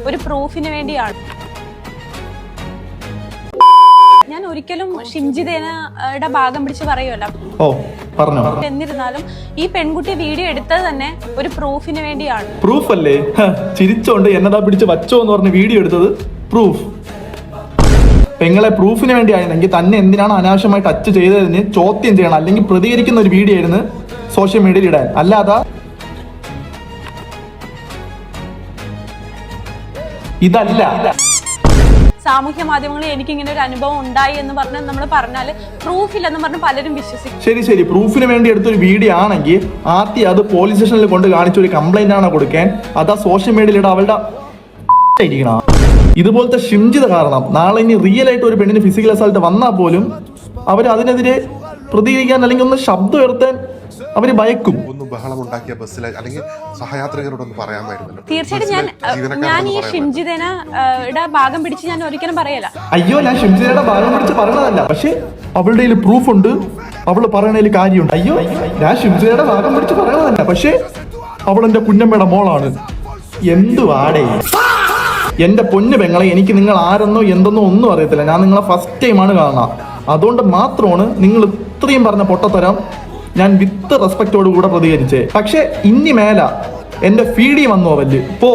ഒരു പ്രൂഫിന് വേണ്ടിയാണ്. ഞാൻ ഒരിക്കലും ഷിംജിതയുടെ ഭാഗം പിടിച്ച് പറയുമല്ല. എന്നിരുന്നാലും ഈ പെൺകുട്ടി വീഡിയോ എടുത്തത് തന്നെ ഒരു പ്രൂഫിന് വേണ്ടിയാണ്. പ്രൂഫ് അല്ലേ? ചിരിച്ചോണ്ട് എന്നതാ പിടിച്ച് വച്ചോ എന്ന് പറഞ്ഞ് വീഡിയോ എടുത്തത് പ്രൂഫ്. പെങ്ങളെ പ്രൂഫിന് വേണ്ടി ആയിരുന്നെങ്കിൽ തന്നെ എന്തിനാണ് അനാവശ്യമായി ടച്ച് ചെയ്തതിന് ചോദ്യം ചെയ്യണം, അല്ലെങ്കിൽ പ്രതികരിക്കുന്ന ഒരു വീഡിയോ ആയിരുന്നു സോഷ്യൽ മീഡിയയിൽ ഇടാൻ. അല്ലാതെ ഇതല്ല. സാമൂഹ്യ മാധ്യമങ്ങളിൽ എനിക്ക് ഇങ്ങനെ ഒരു അനുഭവം ഉണ്ടായി എന്ന് പറഞ്ഞാൽ നമ്മൾ പറഞ്ഞാല് പ്രൂഫില്ലെന്ന് പറഞ്ഞ് പലരും വിശ്വസിക്കും. ശരി, പ്രൂഫിന് വേണ്ടി എടുത്തൊരു വീഡിയോ ആണെങ്കിൽ ആദ്യം അത് പോലീസ് സ്റ്റേഷനിൽ കൊണ്ട് കാണിച്ച ഒരു കംപ്ലൈന്റ് ആണ് കൊടുക്കാൻ. അതാ സോഷ്യൽ മീഡിയയിലിടെ അവളുടെ ഇരിക്കണം. ഇതുപോലത്തെ ഷിംജിത കാരണം നാളെ ഇനി റിയൽ ആയിട്ട് ഒരു പെണ്ണിന് ഫിസിക്കൽ അസാൾട്ട് വന്നാൽ പോലും അവർ അതിനെതിരെ പ്രതികരിക്കാൻ അല്ലെങ്കിൽ ഒന്ന് ശബ്ദം ഉയർത്താൻ അവര് ഭയക്കും. ഒന്ന് ബഹളമുണ്ടാക്കിയ ബസ്സിൽ അല്ലെങ്കിൽ സഹയാത്രികരോടൊന്ന് പറയാമായിരുന്നല്ലോ. തീർച്ചയായിട്ടും ഞാൻ ഈ ഷിംജിതയുടെ ഭാഗം പിടിച്ച് ഞാൻ ഒരിക്കലും പറയല. അയ്യോ, ഞാൻ ഷിംജിതയുടെ ഭാഗം പിടിച്ച് പറയണതല്ല, പക്ഷെ അവളുടെ കയ്യിൽ പ്രൂഫ് ഉണ്ട്, അവള് പറയണതിൽ കാര്യമുണ്ട്. അയ്യോ, ഞാൻ ഷിംജിതയുടെ ഭാഗം പിടിച്ച് പറയണതല്ല, പക്ഷെ അവളെന്റെ കുഞ്ഞമ്മയുടെ മോളാണ്. എന്തുവാടേ എന്റെ പൊന്നു പെങ്ങളെ, എനിക്ക് നിങ്ങൾ ആരെന്നോ എന്തെന്നോ ഒന്നും അറിയത്തില്ല. ഞാൻ നിങ്ങളെ ഫസ്റ്റ് ടൈമാണ് കാണുന്നത്. അതുകൊണ്ട് മാത്രമാണ് നിങ്ങൾ ഇത്രയും പറഞ്ഞ പൊട്ടത്തരം ഞാൻ വിത്ത് റെസ്പെക്റ്റോട് കൂടെ പ്രതികരിച്ചേ. പക്ഷെ ഇനി മേല എന്റെ ഫീഡി വന്നോ വല്ല് പോ.